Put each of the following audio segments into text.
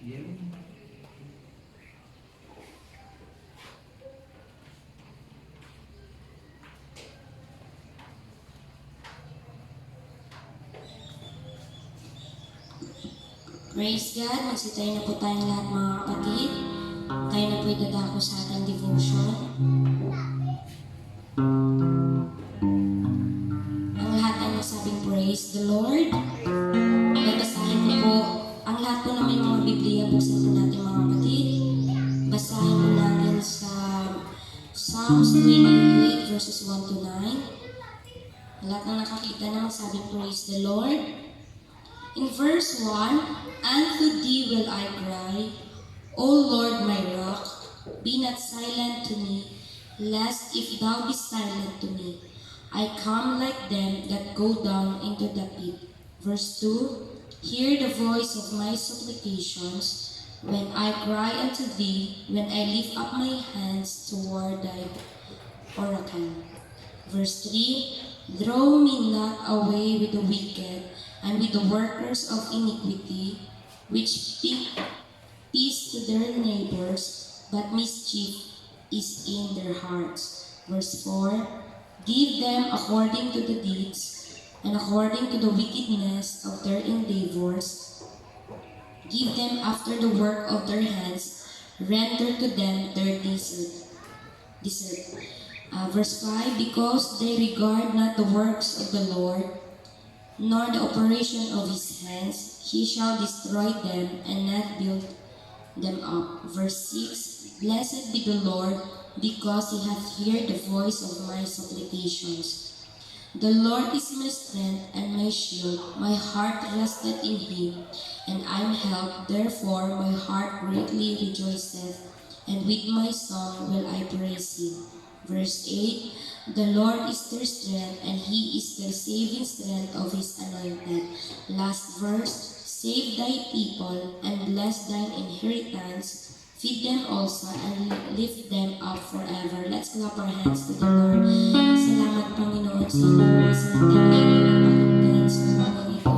Praise God! Magsitayo na po tayong lahat mga kapatid. Tayo na po'y dadako sa ating devotion. Ang lahat ay nasabing praise the Lord. Babasahin ko po, ang lahat po na may mga Biblia, buksan po natin mga kapatid. Basahin po natin sa Psalms 28 verses 1 to 9. Ang lahat na nakakita na magsabing praise the Lord. In verse 1, "Unto thee will I cry, O Lord my rock, be not silent to me, lest if thou be silent to me, I come like them that go down into the pit." Verse 2, "Hear the voice of my supplications, when I cry unto thee, when I lift up my hands toward thy oracle." Verse 3, "Draw me not away with the wicked, and with the workers of iniquity, which speak peace to their neighbors, but mischief is in their hearts." Verse 4, "Give them according to the deeds, and according to the wickedness of their endeavors. Give them after the work of their hands, render to them their desert." Verse 5, "Because they regard not the works of the Lord, nor the operation of his hands, he shall destroy them and not build them up." Verse 6, "Blessed be the Lord, because he hath heard the voice of my supplications. The Lord is my strength and my shield. My heart rested in him, and I am helped. Therefore my heart greatly rejoiceth, and with my song will I praise him." Verse 8, "The Lord is their strength, and he is the saving strength of his anointed." Last verse, "Save thy people, and bless thine inheritance. Feed them also, and lift them up forever." Let's clap our hands to the Lord. Salamat, Panginoon, sa inyong salitang ngayon na pakinggan sa umagang ito.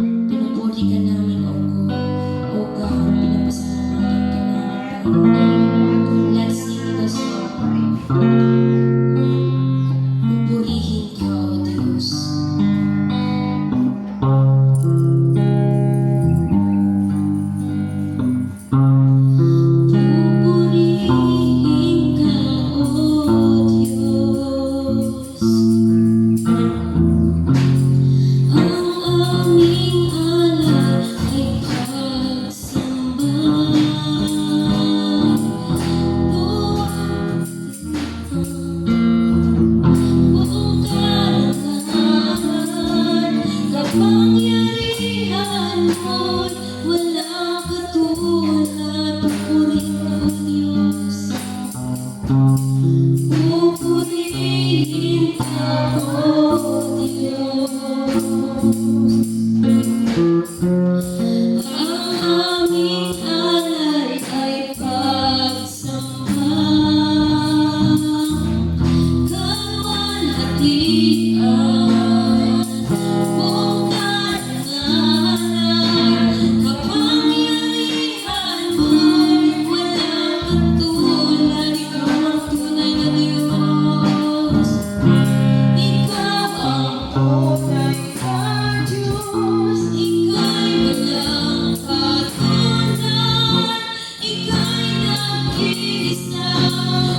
Pinupuri ka namin, O God. Pinapasalamatan ka namin, Panginoon. Let's sing the song. Pupurihin ka, O Diyos.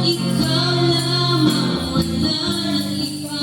Ikaw lamang, wala nang iba.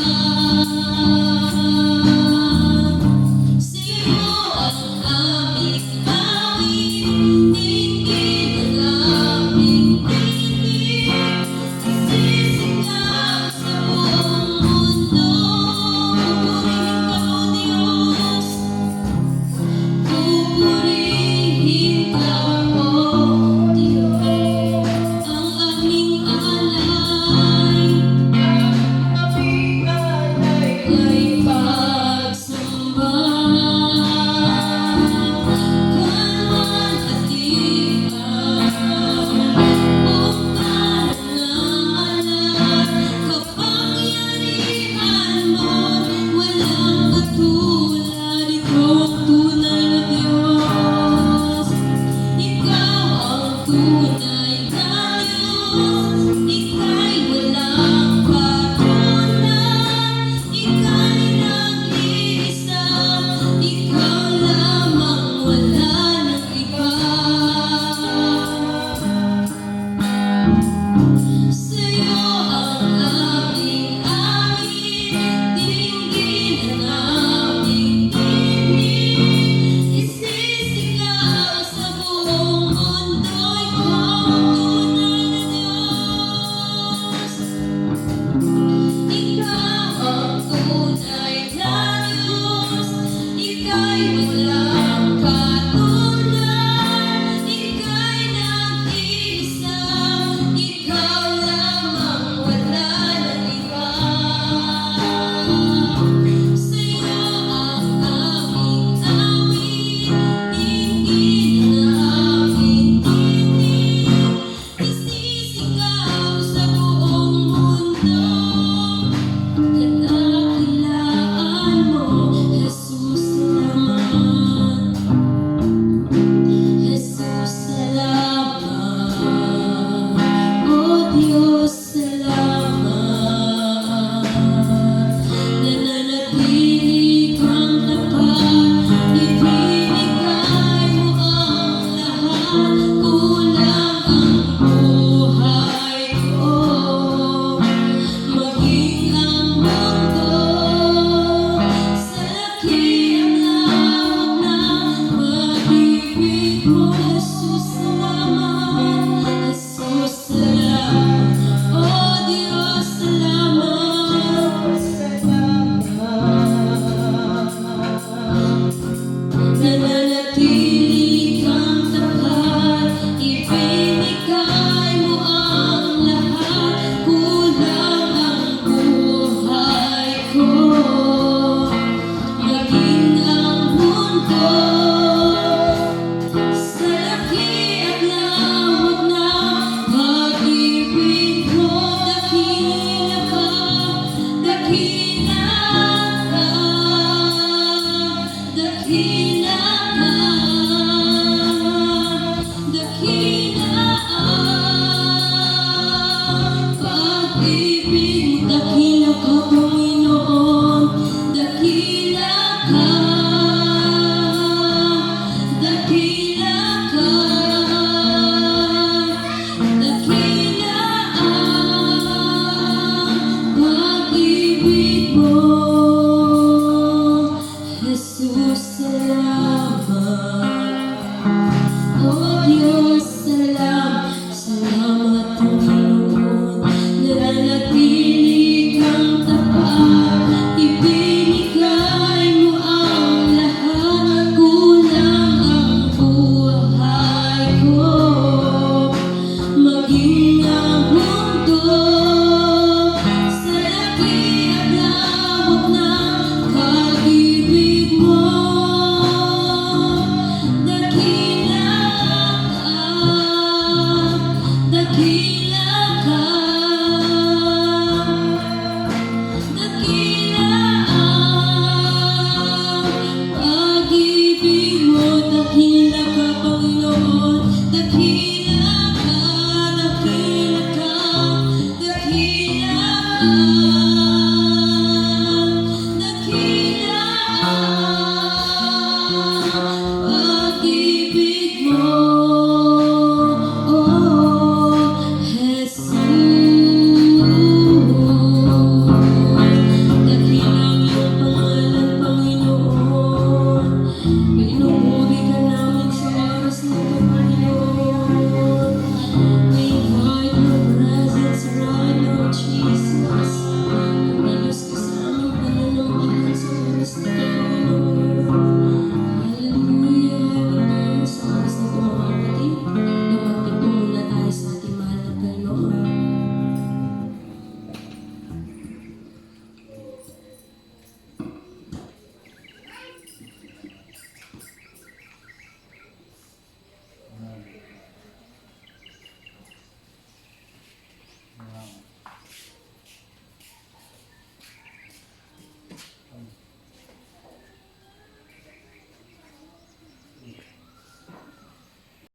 Panginoon.